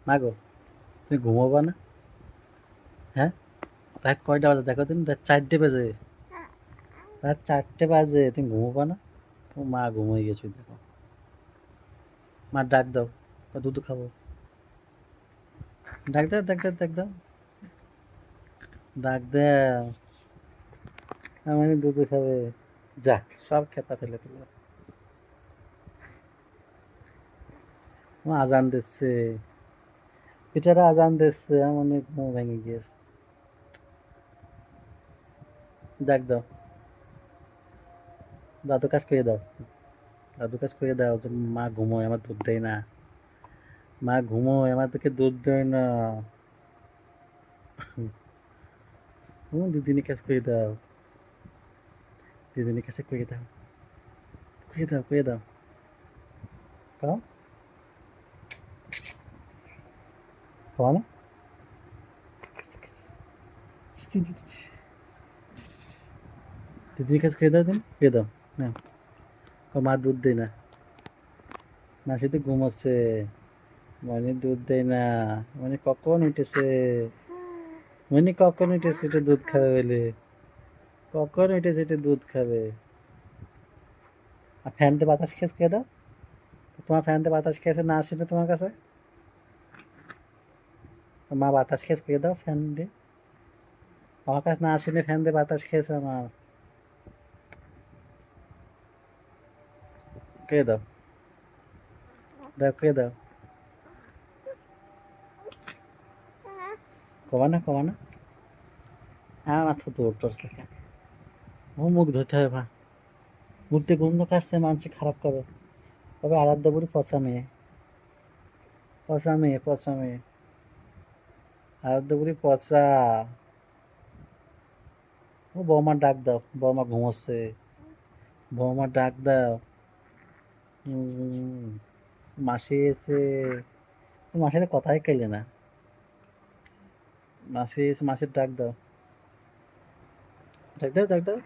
মা গো, তুমি ঘুমাবা না? হ্যাঁ, রাত কয়টা বাজে দেখো তুমি, রাত 4টে বাজে। রাত 4টে বাজে, তুমি ঘুমাবা না? ও মা ঘুমিয়ে গেছো দেখো। মা ডাক দাও, দুধ খাবো। ডাক দাও, ডাক দাও, ডাক দাও, ডাক দাও। আমি দুধ খাবে। যা, সব খেতা ফেলে দিল। ও আজান দিচ্ছে, পিটারা আজান দিচ্ছে, আমার অনেক ঘুম ভেঙে গিয়েছে। ডাক দাও, দাদু কাজ করে দাও, দাদু কাজ করে দাও, যে মা ঘুমোয়, আমার দুধ দেয় না। মা ঘুমোয়, আমার তোকে দুধ দেয় না। দিদিনী কাজ করে দাও, দিদিনী কাছে করে দাও, করে দাও, করে দাও। খাও, খাওয়া না। দিদির কাছে খেয়ে দাও, দিন খেয়ে দাও না। ও মা দুধ দেয় না, মা শুধু ঘুমাচ্ছে। মানে দুধ দেয় না, মানে কখন উঠেছে, মানে কখন উঠেছে এটা দুধ খাবে বলে, কখন উঠেছে এটা দুধ খাবে। আর ফ্যানতে বাতাস খেয়ে খেয়ে দাও, তোমার ফ্যানতে বাতাস খেয়েছে না আসলে তোমার কাছে। মা বাতাস খেয়ে খেয়ে দাও ফ্যান দিয়ে, আমার কাছে না আসলে ফ্যান দিয়ে বাতাস খেয়েছে আমার। খেয়ে দাও, দাও খেয়ে দাও। কমা না, কমা না। হ্যাঁ, মাথা তো উঠছে কেন? ও মুখ ধুতে হবে মা, মুখ দিয়ে গন্ধ কাটছে, মানুষ খারাপ করবে। তবে আরাধ্য বুড়ি পচা মেয়ে, পচা মেয়ে, পচা মেয়ে। আরাধ্য বুড়ি পচা। ও বৌমা ডাক দাও, বৌমা ঘুমোচ্ছে, বৌমা ডাক দাও। উম, মাসি এসে, মাসির সাথে কথাই কইলে না। মাসি এসে, মাসির ডাক দাও, ডাক দাও, ডাক দাও।